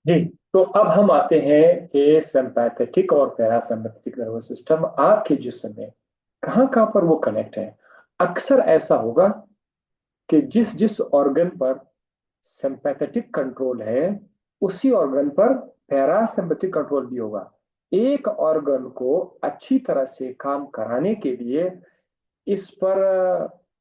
जी। तो अब हम आते हैं कि सिंपैथेटिक और पैरासिम्पैथेटिक नर्वस सिस्टम आपके जिस्म में कहाँ कहाँ पर वो कनेक्ट है। अक्सर ऐसा होगा कि जिस जिस ऑर्गन पर सिंपैथेटिक कंट्रोल है उसी ऑर्गन पर पैरासिम्पैथेटिक कंट्रोल भी होगा। एक ऑर्गन को अच्छी तरह से काम कराने के लिए इस पर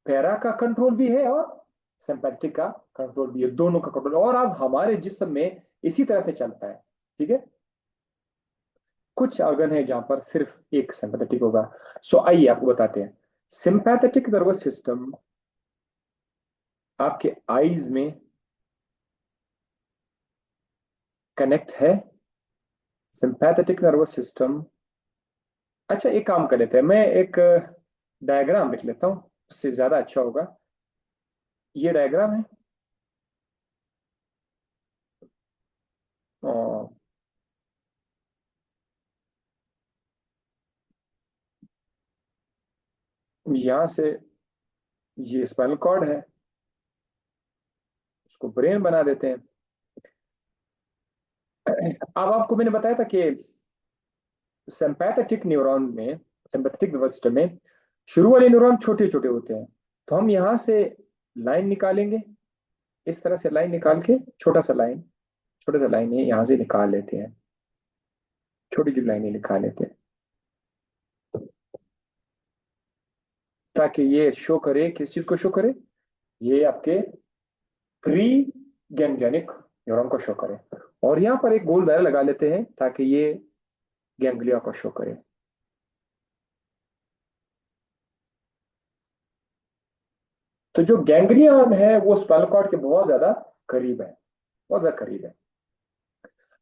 पैरा का कंट्रोल भी है और सिंपैथेटिक का कंट्रोल भी है, दोनों का कंट्रोल। और अब हमारे जिस्म में इसी तरह से चलता है। ठीक है। कुछ ऑर्गन है जहां पर सिर्फ एक सिंपैथेटिक होगा। सो आइए आपको बताते हैं। सिंपैथेटिक नर्वस सिस्टम आपके आईज में कनेक्ट है। Sympathetic nervous system. अच्छा, एक काम कर लेते हैं, मैं एक डायग्राम लिख लेता हूँ, उससे ज्यादा अच्छा होगा। ये डायग्राम है और यहां से ये स्पाइनल कॉर्ड है, उसको ब्रेन बना देते हैं। अब आपको मैंने बताया था कि सिंपैथेटिक न्यूरॉन में, सिंपैथेटिक नर्वस सिस्टम में शुरू वाले न्यूरॉन छोटे छोटे होते हैं। तो हम यहाँ से लाइन निकालेंगे, इस तरह से लाइन निकाल के छोटा सा लाइन है यहाँ से निकाल लेते हैं, छोटी छोटी लाइनें निकाल लेते हैं ताकि ये शो करे, किस चीज को शो करे, ये आपके प्री गैंग्लियनिक न्यूरॉन को शो करे। और यहाँ पर एक गोल दायरा लगा लेते हैं ताकि ये गैंग्लिया को शो करे। तो जो गैंग्लियन है वो स्पाइनल कॉर्ड के बहुत ज्यादा करीब है, बहुत ज्यादा करीब है।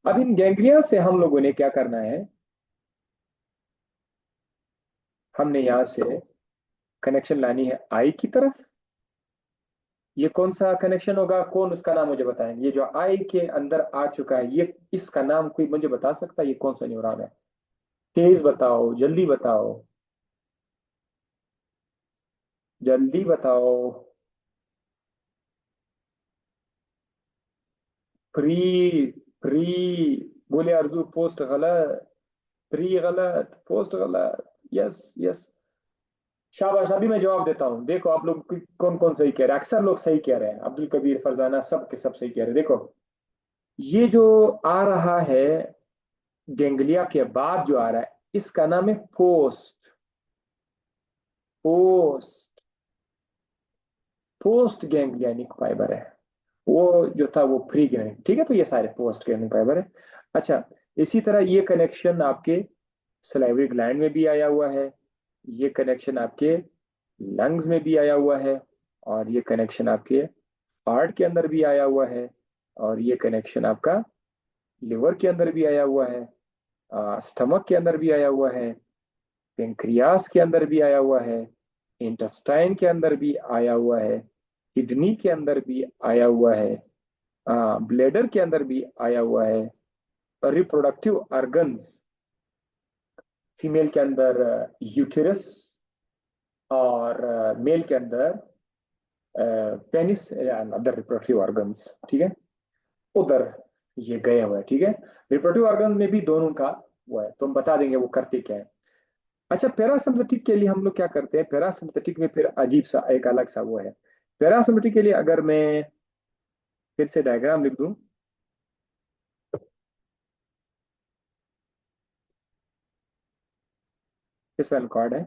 अब इन गैंग्लिया से हम लोगों ने क्या करना है, हमने यहां से कनेक्शन लानी है आई की तरफ। ये कौन सा कनेक्शन होगा, कौन उसका नाम मुझे बताएंगे। ये जो आई के अंदर आ चुका है, ये इसका नाम कोई मुझे बता सकता है, ये कौन सा न्यूरॉन है? तेज बताओ, जल्दी बताओ, जल्दी बताओ। प्री, प्री, बोले अर्जू, पोस्ट गलत, प्री गलत, पोस्ट गलत। यस यस, शाबाश। अभी मैं जवाब देता हूँ, देखो आप लोग कौन कौन सही कह रहे हैं। अक्सर लोग सही कह रहे हैं, अब्दुल कबीर, फरजाना, सब के सब सही कह रहे हैं। देखो, ये जो आ रहा है गेंगलिया के बाद जो आ रहा है, इसका नाम है post, post, post ganglionic fibre है। वो जो था वो प्री गैंग्लियनिक। ठीक है, तो ये सारे पोस्ट गैंग्लियनिक फाइबर है। अच्छा, इसी तरह ये कनेक्शन आपके सलाइवरी ग्लैंड में भी आया हुआ है, ये कनेक्शन आपके लंग्स में भी आया हुआ है, और ये कनेक्शन आपके हार्ट के अंदर भी आया हुआ है, और ये कनेक्शन आपका लिवर के अंदर भी आया हुआ है, स्टमक के अंदर भी आया हुआ है, पेंक्रियास के अंदर भी आया हुआ है, इंटेस्टाइन के अंदर भी आया हुआ है, किडनी के अंदर भी आया हुआ है, ब्लेडर के अंदर भी आया हुआ है। रिप्रोडक्टिव ऑर्गन्स, फीमेल के अंदर यूटेरस, और मेल के अंदर penis and other reproductive organs. ठीक है, उधर ये गए हुए हैं। ठीक है, रिप्रोडक्टिव ऑर्गन्स में भी दोनों का वो है, तो हम बता देंगे वो करते क्या है। अच्छा, पैरासिम्पथेटिक के लिए हम लोग क्या करते हैं, पैरासिम्पथेटिक में फिर अजीब सा एक अलग सा वो है। पैरासिम्पथेटिक के लिए अगर मैं फिर से डायग्राम लिख दूं, इस वाला कार्ड है।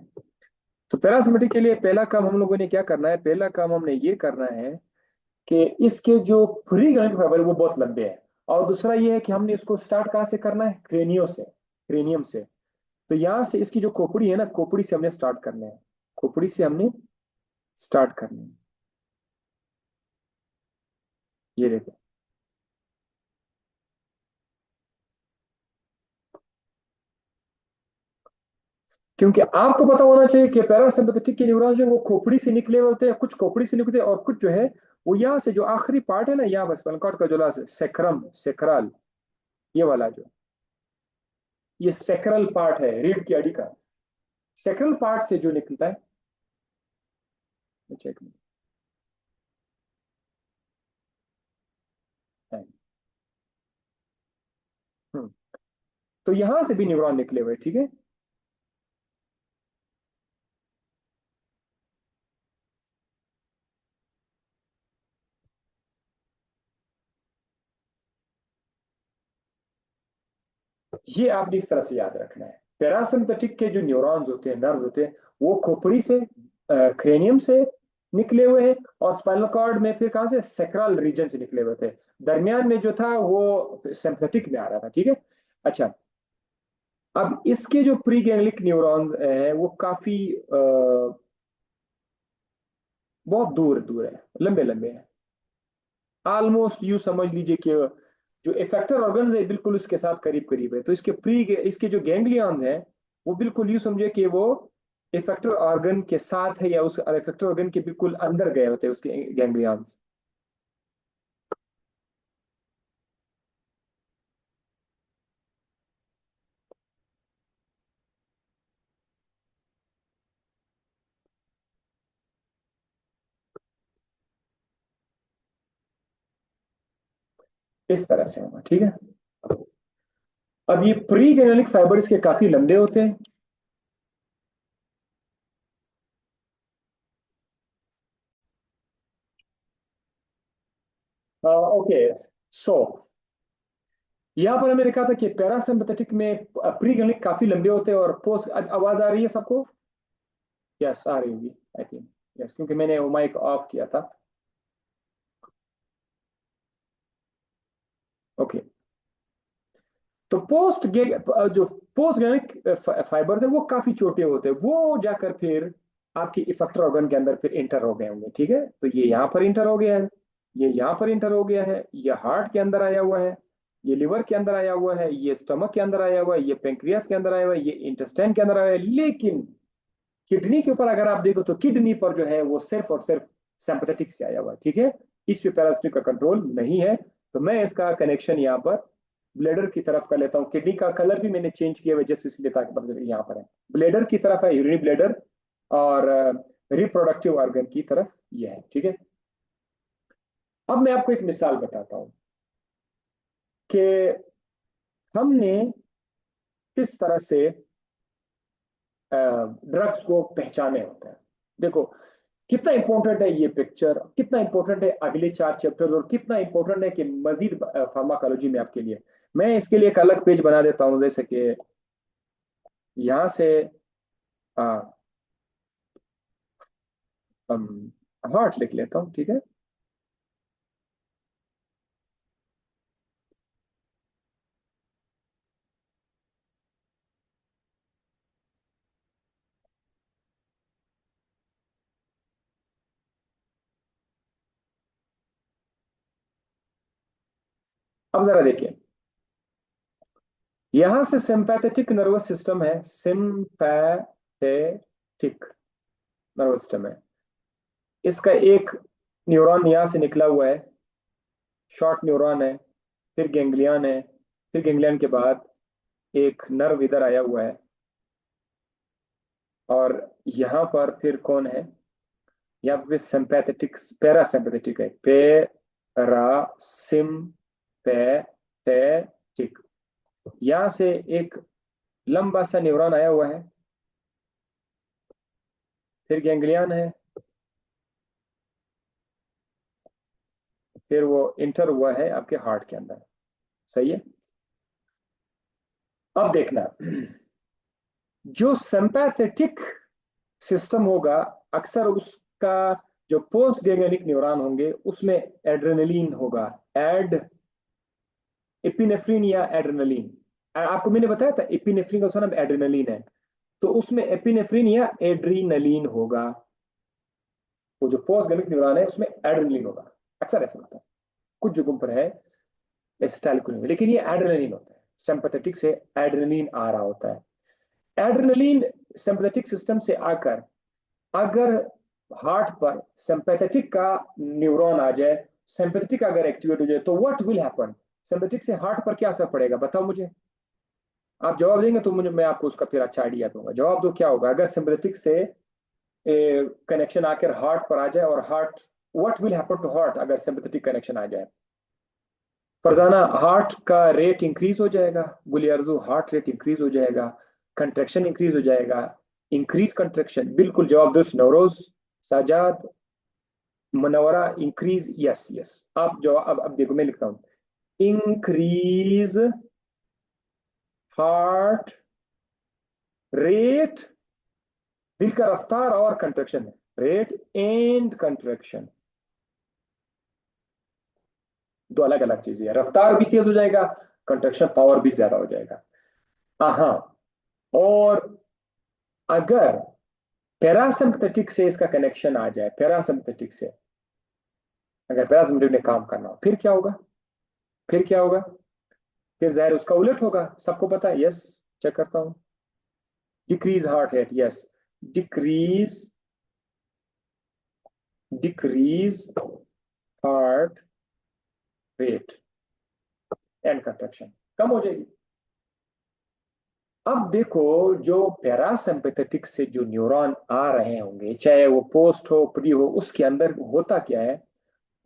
तो पैरासिम्पथेटिक के लिए पहला काम हम लोगों ने क्या करना है, पहला काम हमने ये करना है कि इसके जो फ्री ग्राउंड फाइबर है वो बहुत लंबे हैं। और दूसरा ये है कि हमने इसको स्टार्ट कहाँ से करना है, क्रेनियो से, क्रेनियम से। तो यहाँ से इसकी जो खोपड़ी है ना, खोपड़ी से हमने स्टार्ट करना है, खोपड़ी से हमने स्टार्ट करनी है। ये देखो, क्योंकि आपको पता होना चाहिए कि पैरासिम्पथेटिक के न्यूरॉन्स जो है वो खोपड़ी से निकले हुए होते हैं, कुछ खोपड़ी से निकलते हैं और कुछ जो है वो यहाँ से जो आखिरी पार्ट है ना, यहाँ पर स्पाइनल कॉर्ड का जो लास्ट सेक्रम, सेक्रल, ये वाला जो, ये सेक्रल पार्ट है रीढ़ की हड्डी का, सेक्रल पार्ट से जो निकलता है। चेक, तो यहां से भी न्यूरॉन निकले हुए, ठीक है। ये आपने इस तरह से याद रखना है। पैरासिम्पथेटिक के जो न्यूरॉन्स होते हैं, नर्व होते हैं, वो खोपड़ी से, क्रेनियम से निकले हुए हैं, और स्पाइनल कॉर्ड में फिर कहां से, सेक्रल रीजन से निकले हुए थे। दरमियान में जो था वो सिंपैथेटिक में आ रहा था, ठीक है। अच्छा, अब इसके जो प्री गैंग्लिक न्यूरॉन्स हैं वो काफी बहुत दूर दूर है, लंबे लंबे हैं। ऑलमोस्ट यू समझ लीजिए कि जो इफेक्टर ऑर्गन है बिल्कुल उसके साथ करीब करीब है। तो इसके जो गैंग्लियंस हैं वो बिल्कुल यू समझे कि वो इफेक्टर ऑर्गन के साथ है, या उस इफेक्टर ऑर्गन के बिल्कुल अंदर गए होते हैं उसके गैंग्लियंस। इस तरह से होगा, ठीक है। अब ये प्री गैंग्लियनिक फाइबर्स के काफी लंबे होते हैं। ओके, सो यहाँ पर मैंने कहा था कि पैरासिम्पथेटिक में प्री गैंग्लियनिक काफी लंबे होते हैं, और पोस्ट, आवाज आ रही है सबको? यस, आ रही होगी, आई थिंक। यस, क्योंकि मैंने वो माइक ऑफ किया था। ओके, तो जो पोस्ट गैनिक फाइबर है वो काफी छोटे होते हैं, वो जाकर फिर आपकी इफेक्टर ऑर्गन के अंदर फिर इंटर हो गए होंगे, ठीक है। तो ये यहाँ पर इंटर हो गया है, ये यहाँ पर इंटर हो गया है, ये हार्ट के अंदर आया हुआ है, ये लिवर के अंदर आया हुआ है, ये स्टमक के अंदर आया हुआ है, ये पेंक्रियास के अंदर आया हुआ है, ये इंटेस्टाइन के अंदर आया हुआ है। लेकिन किडनी के ऊपर अगर आप देखो तो किडनी पर जो है वो सिर्फ और सिर्फ सिंपैथेटिक से आया हुआ है, ठीक है। इस पे पैरासिटिक का कंट्रोल नहीं है। तो मैं इसका कनेक्शन यहाँ पर ब्लेडर की तरफ कर लेता हूँ। किडनी का कलर भी मैंने चेंज किया हुआ है जस्ट इसलिए ताकि पता चले यहाँ पर है, ब्लेडर की तरफ है, यूरिनी ब्लेडर, और रिप्रोडक्टिव ऑर्गन की तरफ ये है, ठीक है। अब मैं आपको एक मिसाल बताता हूँ कि हमने किस तरह से ड्रग्स को पहचाने होते हैं। देखो कितना इंपॉर्टेंट है ये पिक्चर, कितना इंपॉर्टेंट है अगले 4 चैप्टर्स, और कितना इंपॉर्टेंट है कि मजीद फार्माकोलॉजी में आपके लिए। मैं इसके लिए एक अलग पेज बना देता हूँ, जैसे कि यहाँ से हार्ट लिख लेता हूँ, ठीक है। अब जरा देखिए, यहां से सिंपैथेटिक नर्वस सिस्टम है, सिंपैथेटिक नर्वस सिस्टम है। इसका एक न्यूरॉन यहां से निकला हुआ है, शॉर्ट न्यूरॉन है, फिर गैंग्लियन है, फिर गैंग्लियन के बाद एक नर्व इधर आया हुआ है, और यहाँ पर फिर कौन है, यहाँ पे सिंपैथेटिक, पैरासिम्पैथेटिक है, पैरासिम्पैथेटिक। यहाँ से एक लंबा सा न्यूरॉन आया हुआ है, फिर गैंग्लियन है, फिर वो इंटर हुआ है आपके हार्ट के अंदर, सही है। अब देखना, जो सिंपैथेटिक सिस्टम होगा, अक्सर उसका जो पोस्ट गैंग्लियनिक न्यूरॉन होंगे उसमें एड्रेनलिन होगा, एड एपिनेफ्रिन या एड्रेनलिन। आपको मैंने बताया था एपिनेफ्रिन का उसका नाम एड्रेनलिन है, तो उसमें एपिनेफ्रिन या एड्रीनलिन होगा। वो जो पोस्ट गैंग्लियनिक न्यूरॉन है उसमें एड्रेनलिन होगा, अक्सर ऐसा होता है। कुछ जगहों पर है एसिटाइलकोलिन, लेकिन ये एड्रेनलिन होता है, सिंपैथेटिक से एड्रेनलिन आ रहा होता है। एड्रेनलिन सिंपैथेटिक सिस्टम से आकर अगर हार्ट पर सिंपैथेटिक का न्यूरॉन आ जाए, सिंपैथेटिक अगर एक्टिवेट हो जाए, तो व्हाट विल हैपन, सिंपैथेटिक से हार्ट पर क्या असर पड़ेगा, बताओ मुझे। आप जवाब देंगे तो मुझे, मैं आपको उसका फिर अच्छा आइडिया दूंगा। जवाब दो, क्या होगा अगर सिंपैथेटिक से कनेक्शन आकर हार्ट पर आ जाए, और heart, what will happen to heart अगर सिंपैथेटिक कनेक्शन आ जाए। फरजाना, हार्ट का रेट इंक्रीज हो जाएगा। गुली अर्जू, हार्ट रेट इंक्रीज हो जाएगा, कंट्रैक्शन इंक्रीज हो जाएगा। इंक्रीज कंट्रैक्शन, बिल्कुल जवाब दुरुस्त। Nauroz, Sajad, Manwara, increase, yes yes. आप जवाब, अब देखो मैं लिखता हूं, इंक्रीज हार्ट रेट, दिल का रफ्तार और कंट्रैक्शन है, रेट एंड कंट्रैक्शन दो अलग अलग चीजें हैं। रफ्तार भी तेज हो जाएगा, कंट्रैक्शन पावर भी ज्यादा हो जाएगा। हाँ, और अगर पैरासिम्पथेटिक से इसका कनेक्शन आ जाए, पैरासिम्पथेटिक से अगर पैरासिम्पथेटिक ने काम करना हो, फिर क्या होगा? फिर क्या होगा? फिर जाहिर उसका उलट होगा, सबको पता है। यस, चेक करता हूं। Decrease heart rate, yes, decrease, decrease heart rate and contraction कम हो जाएगी। अब देखो, जो पैरासिम्पथेटिक से जो न्यूरॉन आ रहे होंगे, चाहे वो पोस्ट हो प्री हो, उसके अंदर होता क्या है?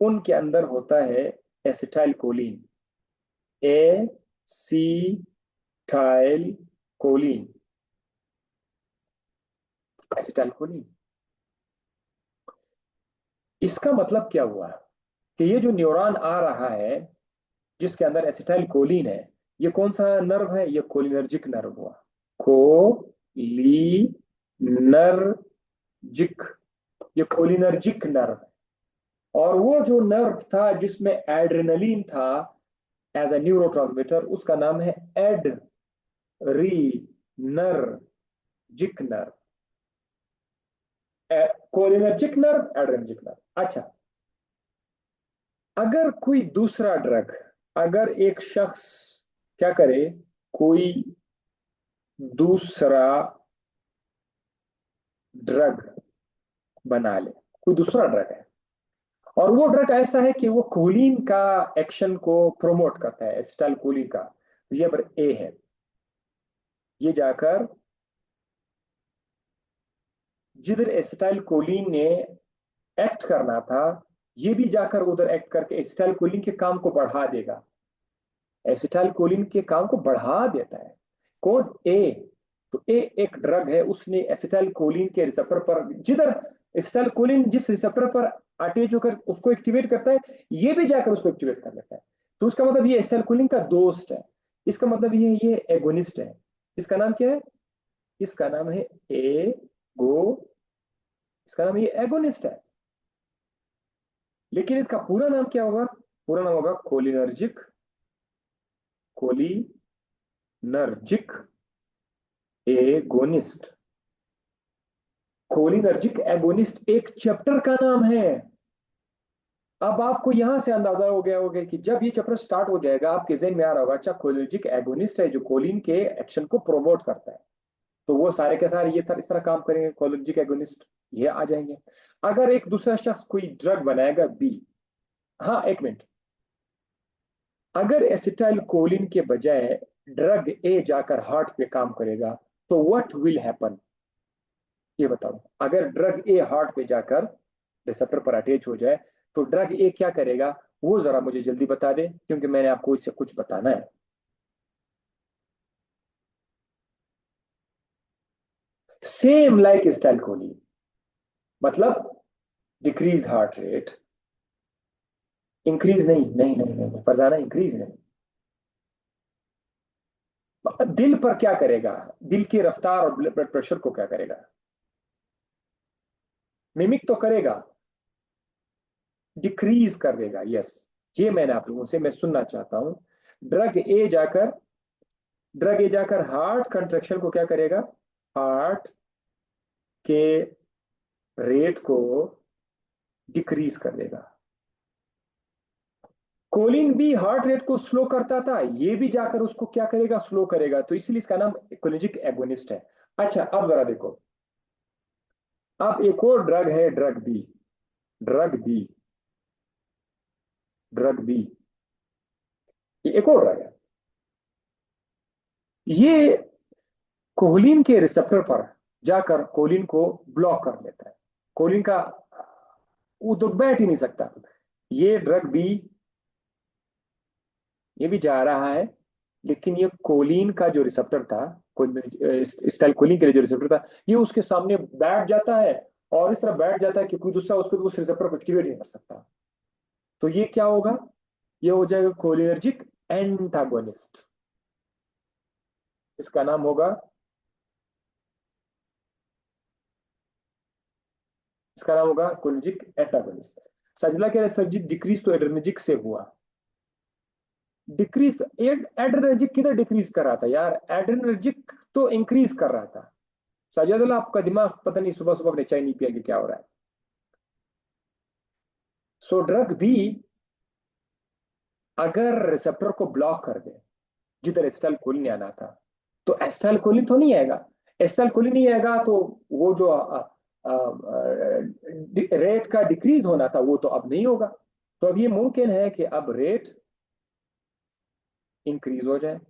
उनके अंदर होता है एसिटाइल कोलिन, ए सी टाइल कोलिन, एसिटाइल कोलिन। इसका मतलब क्या हुआ कि ये जो न्यूरॉन आ रहा है जिसके अंदर एसिटाइल कोलिन है, ये कौन सा नर्व है? ये कोलिनर्जिक नर्व हुआ, कोलिनर्जिक, ये कोलिनर्जिक नर्व है। और वो जो नर्व था जिसमें एड्रेनलिन था एज ए न्यूरोट्रांसमीटर, उसका नाम है adrenergic nerve. Cholinergic nerve, adrenergic nerve. अच्छा, अगर कोई दूसरा ड्रग, अगर एक शख्स क्या करे, कोई दूसरा ड्रग बना ले, कोई दूसरा ड्रग है, और वो ड्रग ऐसा है कि वो कोलिन का एक्शन को प्रोमोट करता है, एसिटाइल कोलिन का, ये पर ए है, ये जाकर जिधर एसिटाइल कोलिन ने एक्ट करना था, ये भी जाकर उधर एक्ट करके एसिटाइल कोलिन के काम को बढ़ा देगा, एसिटाइल कोलिन के काम को बढ़ा देता है। कौन? ए। तो ए एक ड्रग है, उसने एसिटाइल कोलिन के रिसेप्टर पर, जिधर एसिटाइल कोलिन जिस रिसेप्टर पर अटैच होकर उसको एक्टिवेट करता है, ये भी जाकर उसको एक्टिवेट कर लेता है। तो उसका मतलब ये एसिटाइल कोलिन का दोस्त है। इसका मतलब ये एगोनिस्ट है। इसका नाम क्या है? इसका नाम है एगो, इसका नाम ये एगोनिस्ट है। लेकिन इसका पूरा नाम क्या होगा? पूरा नाम होगा cholinergic, cholinergic agonist. Cholinergic agonist एक चैप्टर का नाम है। अब आपको यहां से अंदाजा हो गया होगा कि जब ये चैप्टर स्टार्ट हो जाएगा आपके जहन में आ रहा होगा, अच्छा कोलिनर्जिक एगोनिस्ट है जो कोलिन के एक्शन को प्रोमोट करता है, तो वो सारे के सारे इस तरह काम करेंगे, कोलिनर्जिक एगोनिस्ट ये आ जाएंगे। अगर एक दूसरा शख्स कोई ड्रग बनाएगा बी, हाँ एक मिनट, अगर एसिटाइल कोलिन के बजाय ड्रग ए जाकर हार्ट पे काम करेगा, तो व्हाट विल हैपन? ये बताओ, अगर ड्रग ए हार्ट पे जाकर रिसेप्टर पर अटैच हो जाए, तो ड्रग ए क्या करेगा? वो जरा मुझे जल्दी बता दे, क्योंकि मैंने आपको इससे कुछ बताना है। सेम लाइक एसिटाइल कोलिन, मतलब डिक्रीज हार्ट रेट, इंक्रीज नहीं, नहीं नहीं नहीं फरजाना, इंक्रीज नहीं। दिल पर क्या करेगा? दिल की रफ्तार और ब्लड प्रेशर को क्या करेगा? मिमिक तो करेगा, डिक्रीज कर देगा। यस, ये मैंने आप लोगों से मैं सुनना चाहता हूं। ड्रग ए जाकर ड्रग ए जाकर हार्ट कंट्रैक्शन को क्या करेगा? हार्ट के रेट को डिक्रीज कर देगा। कोलिन भी हार्ट रेट को स्लो करता था, ये भी जाकर उसको क्या करेगा? स्लो करेगा। तो इसलिए इसका नाम कोलिनर्जिक एगोनिस्ट है। अच्छा, अब जरा देखो, अब एक और ड्रग है, drug B, drug B, drug B, ये एक और ड्रग है। ये कोलिन के रिसेप्टर पर जाकर कोलिन को ब्लॉक कर लेता है। कोलिन का वो तो बैठ ही नहीं सकता। ये ड्रग बी ये भी जा रहा है, लेकिन ये कोलिन का जो रिसेप्टर था, स्टाइल कोलिन के लिए जो रिसेप्टर था, ये उसके सामने बैठ जाता है, और इस तरह बैठ जाता है कि कोई दूसरा उसको उस रिसेप्टर को एक्टिवेट नहीं कर सकता। तो ये क्या होगा? ये हो जाएगा कोलिनर्जिक एंटागोनिस्ट। इसका नाम होगा, इसका नाम होगा कोलिनर्जिक एंटागोनिस्ट। सजला कह रहे सर जी डिक्रीज तो एड्रेनर्जिक से हुआ। डिक्रीज, एड्रेनर्जिक किधर डिक्रीज कर रहा था यार? एड्रेनर्जिक तो इंक्रीज कर रहा था। साजिदुल्लाह, आपका दिमाग पता नहीं सुबह सुबह अपने चाय नहीं पिया कि क्या हो रहा है। सो ड्रग भी अगर रिसेप्टर को ब्लॉक कर दे, जिधर एसिटाइल कोलिन आना था, तो एसिटाइल कोलिन तो नहीं आएगा। एसिटाइल कोलिन नहीं आएगा तो वो जो रेट का डिक्रीज होना था वो तो अब नहीं होगा। तो अब ये मुमकिन है कि अब रेट इंक्रीज हो जाए।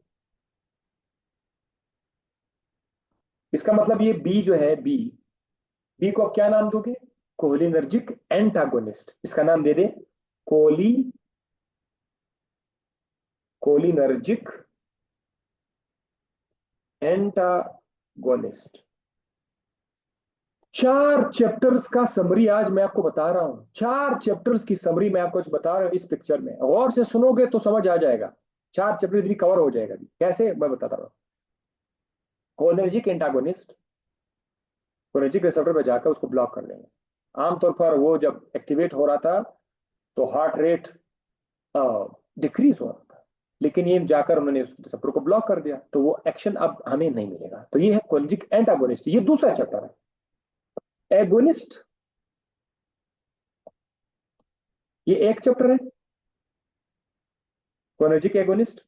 इसका मतलब ये बी जो है, बी, बी को अब क्या नाम दोगे? Cholinergic antagonist. इसका नाम दे दे कोली कोलिनर्जिक एंटागोनिस्ट। 4 चैप्टर्स का समरी आज मैं आपको बता रहा हूं। 4 चैप्टर्स की समरी मैं आपको बता रहा हूं इस पिक्चर में। गौर से सुनोगे तो समझ आ जाएगा। 4 चैप्टर इतनी कवर हो जाएगा। कैसे, मैं बताता रहा हूं। कोलिनर्जिक एंटागोनिस्ट कोलिनर्जिक रिसेप्टर पर जाकर उसको ब्लॉक कर देंगे। आमतौर पर वो जब एक्टिवेट हो रहा था तो हार्ट रेट डिक्रीज हो रहा था, लेकिन ये जाकर उन्होंने उस रिसेप्टर को ब्लॉक कर दिया, तो वो एक्शन अब हमें नहीं मिलेगा। तो ये है कोलिनर्जिक एंटागोनिस्ट। ये दूसरा चैप्टर है। एगोनिस्ट, ये एक चैप्टर है। कोलिनर्जिक एगोनिस्ट,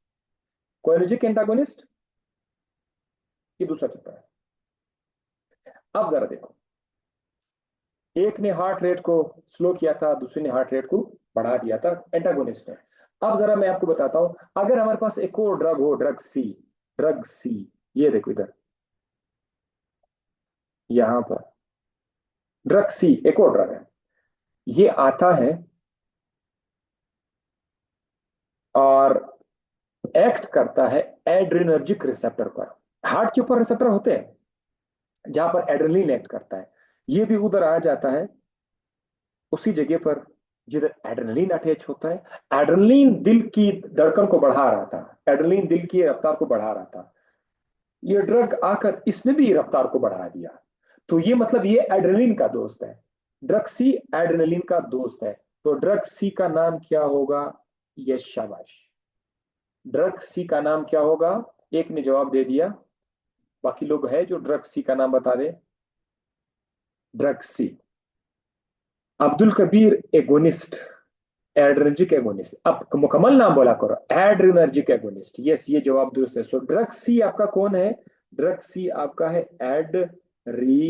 कोलिनर्जिक एंटागोनिस्ट, ये दूसरा चैप्टर है। अब जरा देखो, एक ने हार्ट रेट को स्लो किया था, दूसरे ने हार्ट रेट को बढ़ा दिया था, एंटागोनिस्ट ने। अब जरा मैं आपको बताता हूं, अगर हमारे पास एक और ड्रग हो, ड्रग सी, ड्रग सी, ये देखो इधर, यहां पर ड्रग सी एक और ड्रग है। ये आता है और एक्ट करता है एड्रेनर्जिक रिसेप्टर पर। हार्ट के ऊपर रिसेप्टर होते हैं जहां पर एड्रेनलिन एक्ट करता है। ये भी उधर आ जाता है उसी जगह पर जिधर एड्रेनलिन अटैच होता है। एड्रेनलिन दिल की धड़कन को बढ़ा रहा था, एड्रेनलिन दिल की रफ्तार को बढ़ा रहा था। ये ड्रग आकर इसने भी रफ्तार को बढ़ा दिया। तो ये मतलब ये एड्रेनलिन का दोस्त है। ड्रग सी एड्रेनलिन का दोस्त है। तो ड्रग सी का नाम क्या होगा? ये शाबाश, ड्रग सी का नाम क्या होगा? एक ने जवाब दे दिया, बाकी लोग है जो ड्रग सी का नाम बता दे। Drug C, Abdul Kabir agonist, adrenergic agonist. अब मुकम्मल नाम बोला करो, एड्रेनर्जिक एगोनिस्ट। यस, ये जवाब दुरुस्त है। सो ड्रग सी आपका कौन है? ड्रग सी आपका है एड्रीनर्जिक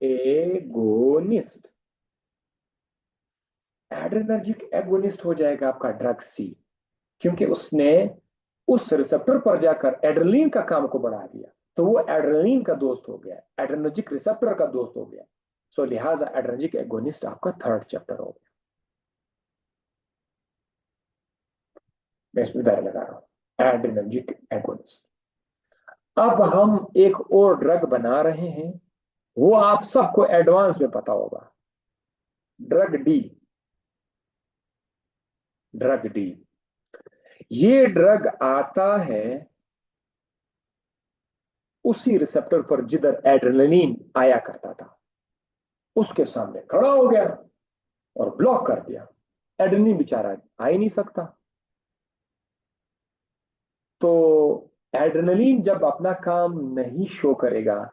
एगोनिस्ट। एड्रेनर्जिक एगोनिस्ट हो जाएगा आपका ड्रग सी, क्योंकि उसने उस रिसेप्टर पर जाकर एड्रेनलिन का काम को बढ़ा दिया। तो वो एड्रेनलिन का दोस्त हो गया, एड्रेनर्जिक रिसेप्टर का दोस्त हो गया। सो लिहाजा एड्रेनर्जिक एगोनिस्ट आपका 3rd चैप्टर हो गया। मैं इसमें दायरा लगा रहा हूं, एड्रेनर्जिक एगोनिस्ट। अब हम एक और ड्रग बना रहे हैं, वो आप सबको एडवांस में पता होगा। Drug D, drug D. ये ड्रग आता है उसी रिसेप्टर पर जिधर एड्रेनलिन आया करता था, उसके सामने खड़ा हो गया और ब्लॉक कर दिया। एड्रेनलिन बेचारा आ ही नहीं सकता। तो एड्रेनलिन जब अपना काम नहीं शो करेगा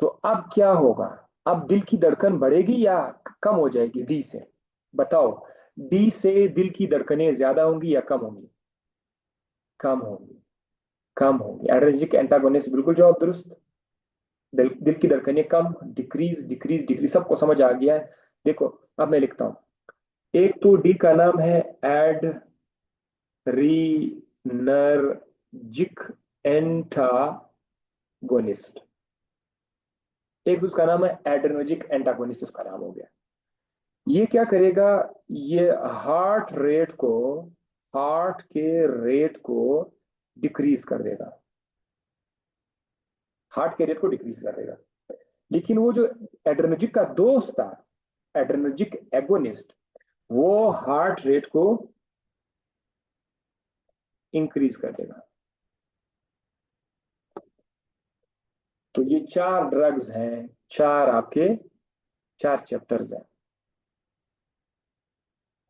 तो अब क्या होगा? अब दिल की धड़कन बढ़ेगी या कम हो जाएगी डी से? बताओ, डी से दिल की धड़कनें ज्यादा होंगी या कम होंगी? कम होंगी, कम होंगी। एड्रेनर्जिक एंटागोनिस्ट, बिल्कुल जवाब दुरुस्त। दिल की धड़कनें कम, डिक्रीज डिक्रीज डिक्रीज, सबको समझ आ गया है। देखो, अब मैं लिखता हूं। एक तो डी का नाम है एड्रीनर्जिक एंटागोनिस्ट, एक तो उसका नाम है एड्रेनर्जिक एंटागोनिस्ट, उसका नाम हो गया। ये क्या करेगा, ये हार्ट के रेट को डिक्रीज कर देगा, हार्ट के रेट को डिक्रीज कर देगा। लेकिन वो जो एड्रेनर्जिक का दोस्त था, एड्रेनर्जिक एगोनिस्ट, वो हार्ट रेट को इंक्रीज कर देगा। तो ये चार ड्रग्स हैं, चार चैप्टर्स हैं।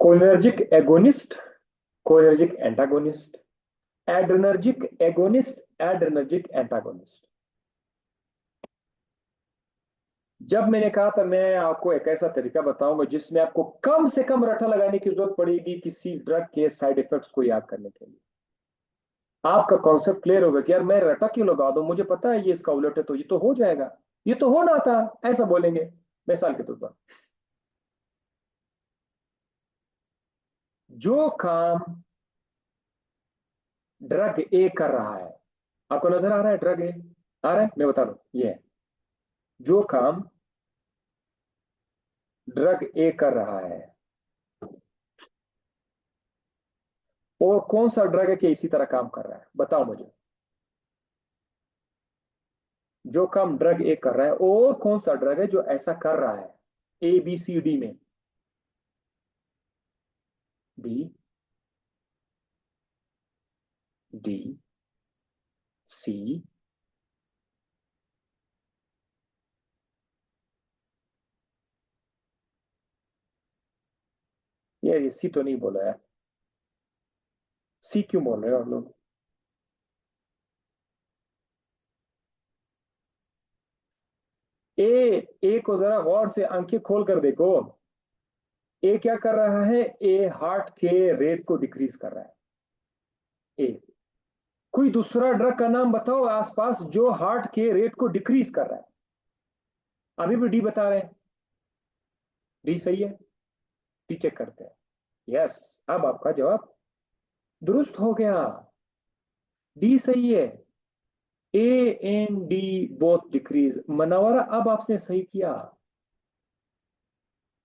Cholinergic agonist, cholinergic antagonist, adrenergic agonist, adrenergic antagonist. जब मैंने कहा था मैं आपको एक ऐसा तरीका बताऊंगा जिसमें आपको कम से कम रट्टा लगाने की जरूरत पड़ेगी किसी ड्रग के साइड इफेक्ट्स को याद करने के लिए, आपका कॉन्सेप्ट क्लियर होगा कि यार मैं रट्टा क्यों लगा दूं, मुझे पता है ये इसका उलट है तो ये तो हो जाएगा, ये तो होना था, ऐसा बोलेंगे मिसाल के तौर पर। जो काम ड्रग ए कर रहा है, आपको नजर आ रहा है ड्रग ए आ रहा है, मैं बता दूं ये है जो काम ड्रग ए कर रहा है, और कौन सा ड्रग है कि इसी तरह काम कर रहा है, बताओ मुझे। जो काम ड्रग ए कर रहा है और कौन सा ड्रग है जो ऐसा कर रहा है, ए बी सी डी में। डी, डी, सी, ये सी तो नहीं बोला है, सी क्यों बोल रहे हो आप लोग। ए को जरा गौर से आंखें खोल कर देखो, ए क्या कर रहा है, ए हार्ट के रेट को डिक्रीज कर रहा है। ए, कोई दूसरा ड्रग का नाम बताओ आसपास जो हार्ट के रेट को डिक्रीज कर रहा है। अभी भी डी बता रहे हैं, डी सही है, डी चेक करते हैं। यस, अब आपका जवाब दुरुस्त हो गया, डी सही है। A and D both decrease, Manwara अब आपने सही किया।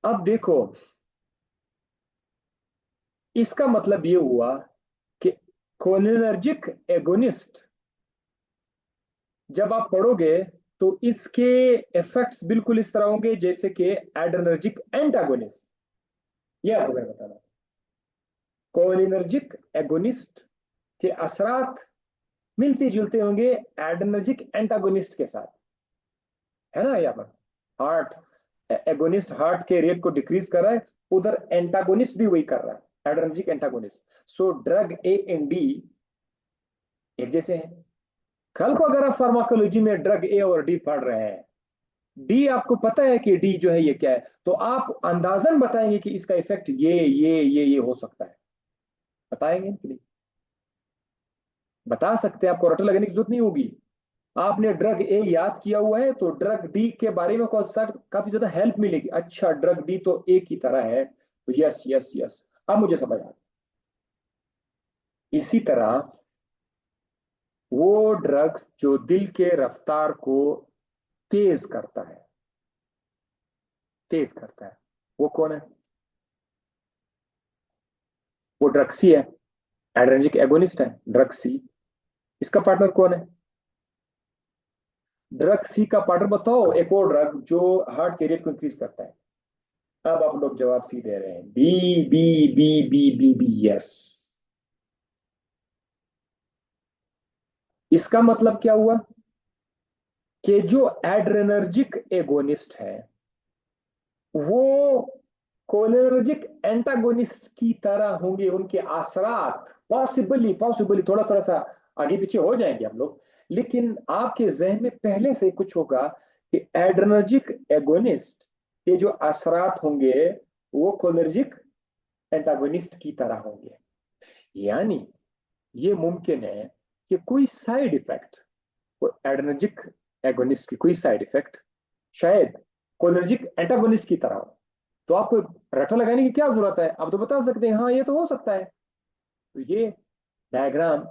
अब देखो, इसका मतलब ये हुआ कि कोलिनर्जिक एगोनिस्ट जब आप पढ़ोगे तो इसके इफेक्ट्स बिल्कुल इस तरह होंगे जैसे कि एड्रेनर्जिक एंटागोनिस्ट। ये आपको मैं बताना, कोलिनर्जिक एगोनिस्ट के असरात मिलते जुलते होंगे एड्रेनर्जिक एंटागोनिस्ट के साथ, है ना। यहाँ पर हार्ट एगोनिस्ट हार्ट के रेट को डिक्रीज कर रहा है, उधर एंटागोनिस्ट भी वही कर रहा है, adrenergic antagonist. So drug A and D एक जैसे हैं। कल को अगर आप फार्माकोलॉजी में ड्रग ए और डी पढ़ रहे हैं, डी आपको पता है कि डी जो है ये क्या है, तो आप अंदाजन बताएंगे कि इसका इफेक्ट ये हो सकता है, बताएंगे कि नहीं, बता सकते हैं, आपको रट्टा लगने की जरूरत नहीं होगी। आपने ड्रग ए याद किया हुआ है तो ड्रग डी के बारे में काफी ज्यादा हेल्प मिलेगी, अच्छा ड्रग डी तो ए की तरह है, तो यस यस यस, अब मुझे समझ आ। इसी तरह वो ड्रग जो दिल के रफ्तार को तेज करता है, तेज करता है, वो कौन है, वो ड्रग सी है, एड्रेनर्जिक एगोनिस्ट है ड्रग सी। इसका पार्टनर कौन है, ड्रग सी का पार्टनर बताओ एक और ड्रग जो हार्ट के रेट को इंक्रीज करता है। अब आप लोग जवाब सी दे रहे हैं, B B B B B B, yes. इसका मतलब क्या हुआ कि जो एड्रेनर्जिक एगोनिस्ट है वो कोलिनर्जिक एंटागोनिस्ट की तरह होंगे, उनके असरात पॉसिबली थोड़ा थोड़ा सा आगे पीछे हो जाएंगे हम लोग, लेकिन आपके जहन में पहले से कुछ होगा कि एड्रेनर्जिक एगोनिस्ट के जो असरात होंगे वो कोलिनर्जिक एंटागोनिस्ट की तरह होंगे। यानी ये मुमकिन है कि कोई साइड इफेक्ट, एड्रेनर्जिक एगोनिस्ट की कोई साइड इफेक्ट शायद कोलिनर्जिक एंटागोनिस्ट की तरह हो। तो आपको रट्टा लगाने की क्या जरूरत है, आप तो बता सकते हैं हाँ ये तो हो सकता है। तो ये डायग्राम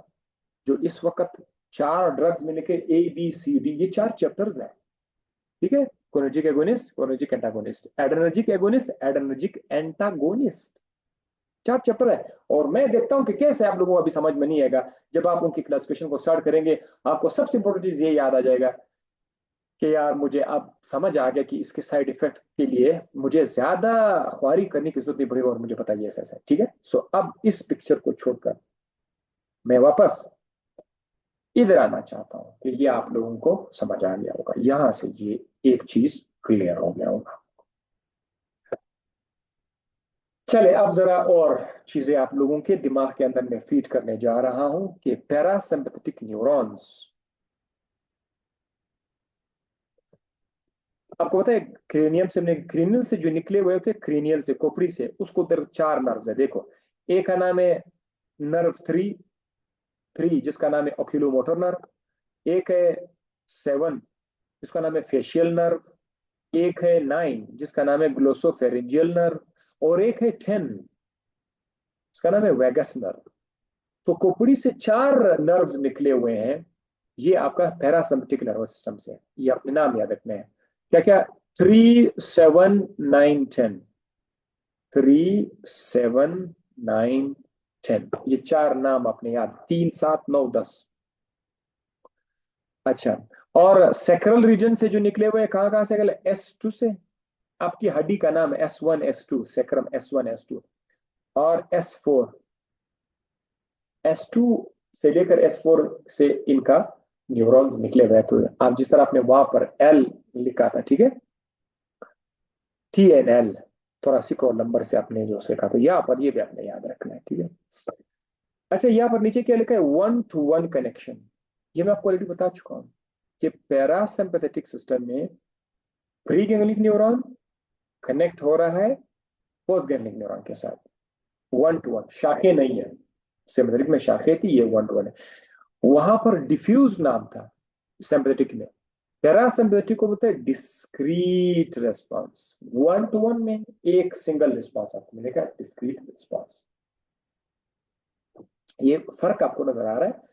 जो इस वक्त चार ड्रग्स में लिखे ए बी सी डी, ये चार चैप्टर्स हैं, ठीक है। Cholinergic agonist, cholinergic antagonist, adrenergic agonist, adrenergic antagonist. 4 chapter है। और मैं देखता हूं कि कैसे आप लोगों को अभी समझ में नहीं आएगा। जब आप उनकी क्लासिफिकेशन को स्टार्ट करेंगे, आपको सबसे इंपॉर्टेंट चीज ये याद आ जाएगा कि यार मुझे अब समझ आ गया कि इसके साइड इफेक्ट के लिए मुझे ज्यादा ख्वारी करने की जरूरत नहीं पड़ेगी, और मुझे पता है ऐसा है। ठीक है, सो अब इस पिक्चर को छोड़कर मैं वापस इधर आना चाहता हूं कि ये आप लोगों को समझ आ गया होगा, यहां से ये एक चीज क्लियर हो गया होगा। चले अब जरा और चीजें आप लोगों के दिमाग के अंदर में फीड करने जा रहा हूं कि पैरासिम्पैथेटिक न्यूरॉन्स, आपको पता है क्रेनियम से, क्रेनियल से जो निकले हुए होते, क्रेनियल से, खोपड़ी से, उसको उधर 4 नर्व्स है। देखो, एक का नाम है नर्व थ्री थ्री जिसका नाम है ऑक्यूलोमोटर नर्व, एक है 7 जिसका नाम है फेशियल नर्व, एक है 9 जिसका नाम है ग्लोसोफेरिंजियल नर्व, और एक है 10 जिसका नाम है वेगस नर्व। तो खोपड़ी से 4 नर्व्स निकले हुए हैं। ये आपका पैरासिम्पैथिक नर्वस सिस्टम से, ये अपने नाम याद रखने हैं। क्या क्या? 3, 7, 9, 10, 3, 7, 9, 10, ये 4 नाम अपने याद, 3, 7, 9, 10। अच्छा, और सेक्रल रीजन से जो निकले हुए कहां कहां से निकले? S2 से। आपकी हड्डी का नाम S1 S2, sacrum S1 S2, और S2 से लेकर S4 से इनका न्यूरॉन्स निकले हुए। तो आप जिस तरह आपने वहां पर L लिखा था, ठीक है, TNL, थोरासिक और नंबर से आपने जो सीखा, तो यहाँ पर ये भी आपने याद रखना है। ठीक है। अच्छा, यहाँ पर नीचे क्या लिखा है? 1-to-1 connection. ये मैं आपको ऑलरेडी बता चुका हूँ कि पैरासिम्पैथेटिक सिस्टम में प्री गैंग्लियनिक न्यूरॉन कनेक्ट हो रहा है पोस्ट गैंग्लियनिक न्यूरॉन के साथ। 1-to-1, शाखे नहीं है। सिम्पैथेटिक में शाखे थी, ये 1-to-1 है। वहां पर डिफ्यूज नाम था सिम्पैथेटिक में। पैरासिम्पैथेटिक को बोलते हैं डिस्क्रीट रेस्पॉन्स। 1-to-1 में एक सिंगल रिस्पॉन्स आपको मिलेगा, डिस्क्रीट रिस्पॉन्स। ये फर्क आपको नजर आ रहा है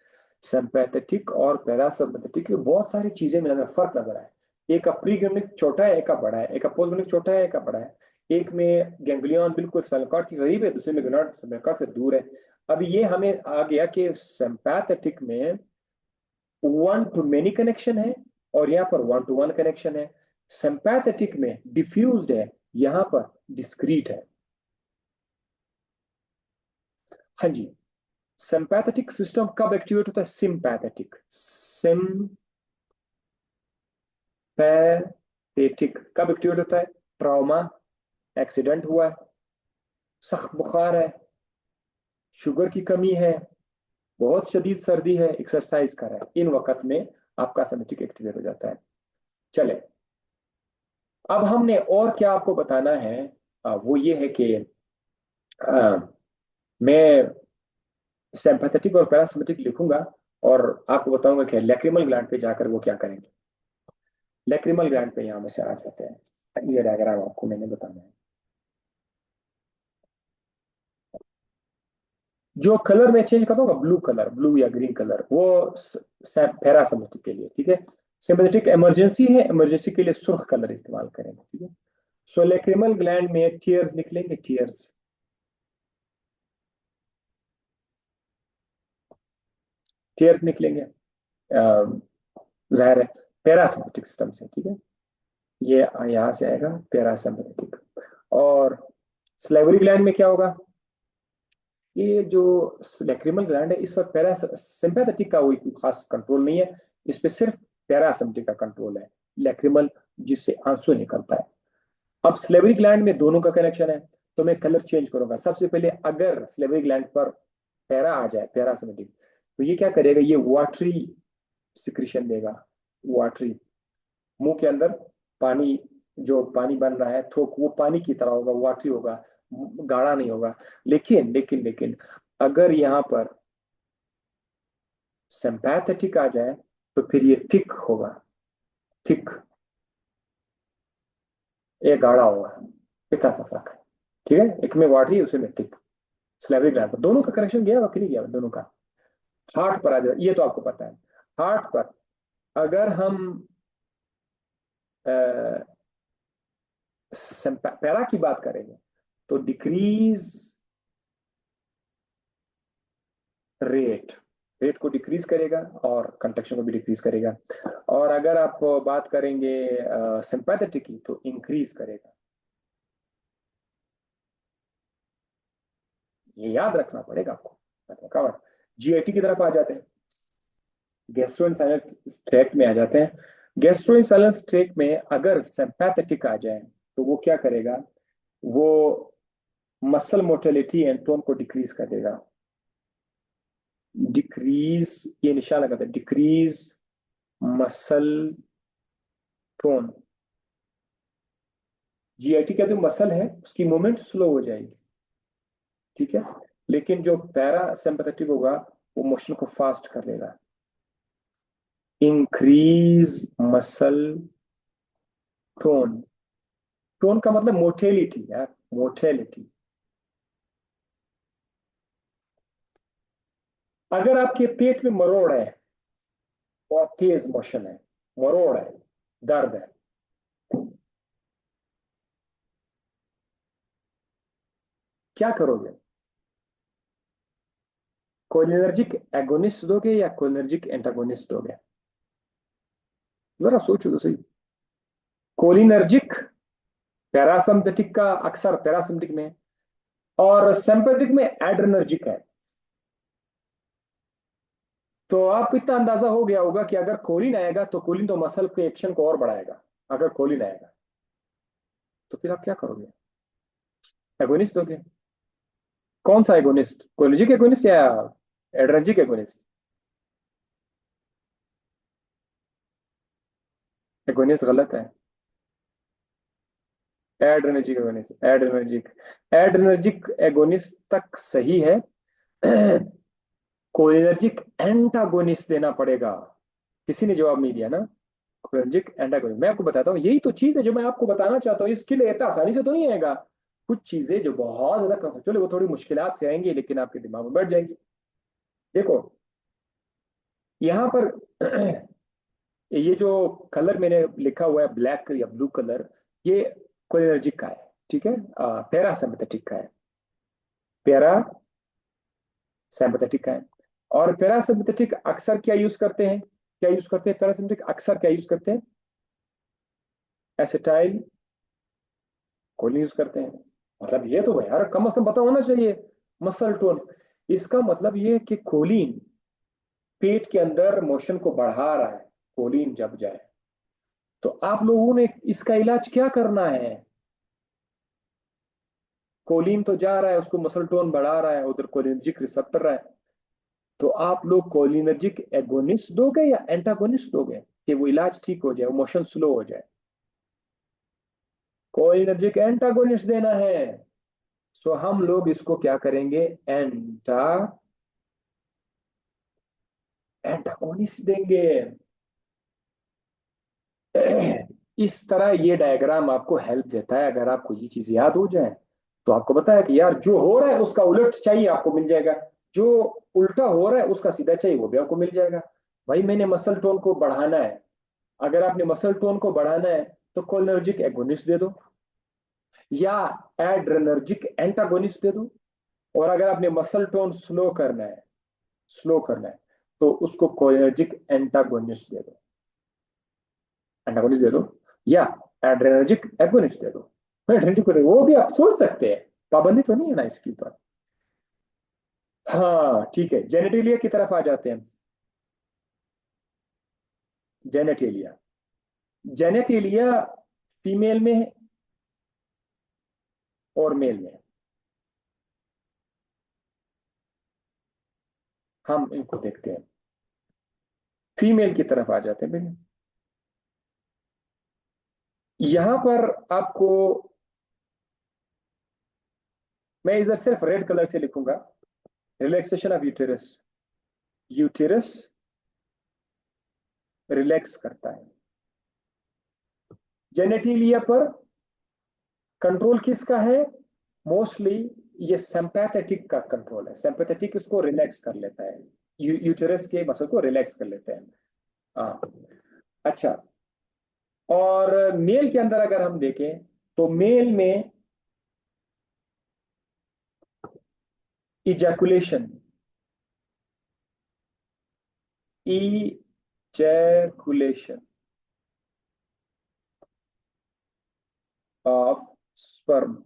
सिंपैथेटिक और पैरासिम्पैथेटिक में, बहुत सारी चीजें में नजर फर्क नजर आए। एक का प्री गैंग्लियनिक छोटा है, एक का बड़ा है, एक का पोस्ट गैंग्लियनिक छोटा है, एक का बड़ा है। एक में गैंग्लियन बिल्कुल स्पाइनल कॉर्ड के करीब है, दूसरे में ग्रेनाड स्पाइनल कॉर्ड से दूर है। अब ये हमें आ गया कि सिंपैथेटिक में 1-to-many कनेक्शन है, और यहाँ पर 1-to-1 कनेक्शन है। सिंपैथेटिक में डिफ्यूज्ड है, यहाँ पर डिस्क्रीट है। हाँ जी, सिंपैथेटिक सिस्टम कब एक्टिवेट होता है? सिंपैथेटिक, सिंपैथेटिक कब एक्टिवेट होता है? ट्रॉमा, एक्सीडेंट हुआ है, सख्त बुखार है, शुगर की कमी है, बहुत शदीद सर्दी है, एक्सरसाइज कर रहा है, इन वक्त में आपका सिंपैथेटिक एक्टिवेट हो जाता है। चले, अब हमने और क्या आपको बताना है, वो ये है कि मैं सिंपैथेटिक और पैरासिम्पैथेटिक लिखूंगा, और आपको बताऊंगा कि लैक्रिमल ग्लैंड पे जाकर वो क्या करेंगे। लैक्रिमल ग्लैंड पे यहां में से आ जाते हैं। ये डायग्राम आपको मैंने बताना है। जो कलर मैं चेंज कर दूंगा, ब्लू कलर, ब्लू या ग्रीन कलर, वो पैरासिम्पैथेटिक के लिए। ठीक है, सिंपैथेटिक इमरजेंसी है, इमरजेंसी के लिए सुर्ख कलर इस्तेमाल करेंगे। ठीक है, सो लैक्रिमल ग्लैंड में टीयर्स निकलेंगे, टीयर्स, टीयर्स निकलेंगे, जाहिर है पैरासिम्पैथिक सिस्टम से। ठीक है, ये यहां से आएगा पैरासिम्पैथिक। और स्लाइवरी ग्लैंड में क्या होगा? ये जो लैक्रिमल ग्लैंड है, इस पर पैरासिम्पैथेटिक का कोई खास कंट्रोल नहीं है, इस पर सिर्फ पैरासिम्पैथिक का कंट्रोल है। लैक्रिमल जिससे आंसू निकलता है। अब स्लेवरी ग्लैंड में दोनों का कनेक्शन है, तो मैं कलर चेंज करूंगा। सबसे पहले अगर स्लेवरी ग्लैंड पर पैरा आ जाए, पैरासिम्पैथिक, तो ये क्या करेगा? ये वाटरी सिक्रीशन देगा, वाटरी, मुंह के अंदर पानी, जो पानी बन रहा है थोक, वो पानी की तरह होगा, वाटरी होगा, गाढ़ा नहीं होगा। लेकिन अगर यहाँ पर सिंपैथेटिक आ जाए, तो फिर ये थिक होगा, थिक, ये गाढ़ा होगा। इतना सा फर्क है। ठीक है, एक में वाटरी, उसमें में थिक। स्लेवरी ग्लैंड पर दोनों का कनेक्शन गया, वकील गया दोनों का। हार्ट पर आ जाए, ये तो आपको पता है। हार्ट पर अगर हम पैरा की बात करेंगे तो डिक्रीज रेट, रेट को डिक्रीज करेगा और कंट्रक्शन को भी डिक्रीज करेगा। और अगर आप बात करेंगे सिंपैथेटिक की तो इंक्रीज करेगा। ये याद रखना पड़ेगा आपको। जीआईटी की तरफ आ जाते हैं, गैस्ट्रोइंटेस्टाइनल ट्रैक्ट में आ जाते हैं। गैस्ट्रोइंटेस्टाइनल ट्रैक्ट में अगर सिंपैथेटिक आ जाए तो वो क्या करेगा, वो मसल मोटिलिटी एंड टोन को डिक्रीज कर देगा। डिक्रीज, ये निशान लगाते हैं, डिक्रीज मसल टोन। जीआईटी का जो मसल है उसकी मूवमेंट स्लो हो जाएगी, ठीक है, लेकिन जो पैरा सिंपैथेटिक होगा वो मोशन को फास्ट कर देगा। इंक्रीज मसल टोन, टोन का मतलब मोटेलिटी यार, मोटेलिटी। अगर आपके पेट में मरोड़ है और तेज मोशन है, मरोड़ है, दर्द है, क्या करोगे? कोलिनर्जिक एगोनिस्ट दोगे या कोलिनर्जिक एंटागोनिस्ट दोगे? जरा सोचो तो सही। कोलिनर्जिक पैरासिम्पथेटिक का अक्सर पैरासिम्पथेटिक में, और सिंपैथेटिक में एड्रेनर्जिक है। तो आपको इतना अंदाजा हो गया होगा कि अगर कोलिन आएगा तो कोलिन तो मसल के एक्शन को और बढ़ाएगा। अगर कोलिन आएगा तो फिर आप क्या करोगे? एगोनिस्ट दोगे? कौन सा एगोनिस्ट, कोलिनर्जिक एगोनिस्ट या एड्रेनर्जिक एगोनिस्ट? एगोनिस्ट गलत है, adrenergic agonist, adrenergic, adrenergic agonist तक सही है। कोलिनर्जिक एंटागोनिस्ट देना पड़ेगा। किसी ने जवाब नहीं दिया ना। कोलिनर्जिक एंटागोनिस्ट मैं आपको बताता हूँ, यही तो चीज है जो मैं आपको बताना चाहता हूँ। इसके लिए इतना आसानी से तो नहीं आएगा। कुछ चीजें जो बहुत ज्यादा कंसेप्चुअल है वो थोड़ी मुश्किलात से आएंगी लेकिन आपके दिमाग में बैठ जाएंगी। देखो यहाँ पर ये जो कलर मैंने लिखा हुआ है ब्लैक या ब्लू कलर, ये कोलिनर्जिक का है, ठीक है, पैरासिम्पथेटिक का है, पैरा सिंपैथेटिक का है। और पैरासिम्पथेटिक अक्सर क्या यूज करते हैं, क्या यूज करते हैं पैरासिम्पथेटिक अक्सर क्या यूज करते हैं? एसिटाइल कोलिन यूज करते हैं। मतलब ये तो यार कम से कम पता होना चाहिए। मसल टोन, इसका मतलब ये कि कोलिन पेट के अंदर मोशन को बढ़ा रहा है। कोलिन जब जाए तो आप लोगों ने इसका इलाज क्या करना है? कोलिन तो जा रहा है, उसको मसल टोन बढ़ा रहा है, उधर कोलिनर्जिक रिसेप्टर रहा है। तो आप लोग कोलिनर्जिक एगोनिस्ट दोगे या एंटागोनिस्ट दोगे कि वो इलाज ठीक हो जाए, वो मोशन स्लो हो जाए? कोलिनर्जिक एंटागोनिस्ट देना है। सो हम लोग इसको क्या करेंगे, एंटा एंटागोनिस्ट देंगे। इस तरह ये डायग्राम आपको हेल्प देता है। अगर आपको ये चीज याद हो जाए तो आपको पता है कि यार जो हो रहा है उसका उलट चाहिए आपको मिल जाएगा, जो उल्टा हो रहा है उसका सीधा चाहिए वो भी आपको मिल जाएगा। भाई मैंने मसल टोन को बढ़ाना है, अगर आपने मसल टोन को बढ़ाना है तो कोलिनर्जिक एगोनिस्ट दे दो या एड्रेनर्जिक एंटागोनिस्ट दे दो। और अगर आपने मसल टोन स्लो करना है, स्लो करना है तो उसको कोलिनर्जिक एंटागोनिस्ट दे दो, एंटागोनिस्ट दे दो, या एड्रेनर्जिक एगोनिस्ट दे दो। एड्रेनर्जिक वो भी आप सोच सकते हैं, पाबंदी तो नहीं है ना इसके ऊपर। हाँ ठीक है, जेनेटेलिया की तरफ आ जाते हैं। जेनेटेलिया, जेनेटेलिया फीमेल में है और मेल में है। हम इनको देखते हैं, फीमेल की तरफ आ जाते हैं पहले। यहां पर आपको मैं इधर सिर्फ रेड कलर से लिखूंगा, relaxation of uterus. Uterus relax करता है। जेनेटिलिया पर कंट्रोल किसका है? मोस्टली ये सिंपैथेटिक का कंट्रोल है। सिंपैथेटिक इसको रिलैक्स कर लेता है, यूटेरस के मसल को रिलैक्स कर लेते हैं। हाँ, अच्छा। और मेल के अंदर अगर हम देखें तो मेल में ejaculation, ejaculation of sperm,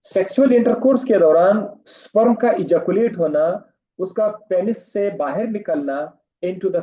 sexual intercourse के दौरान स्पर्म का इजैकुलेट होना, उसका पेनिस से बाहर निकलना इनटू द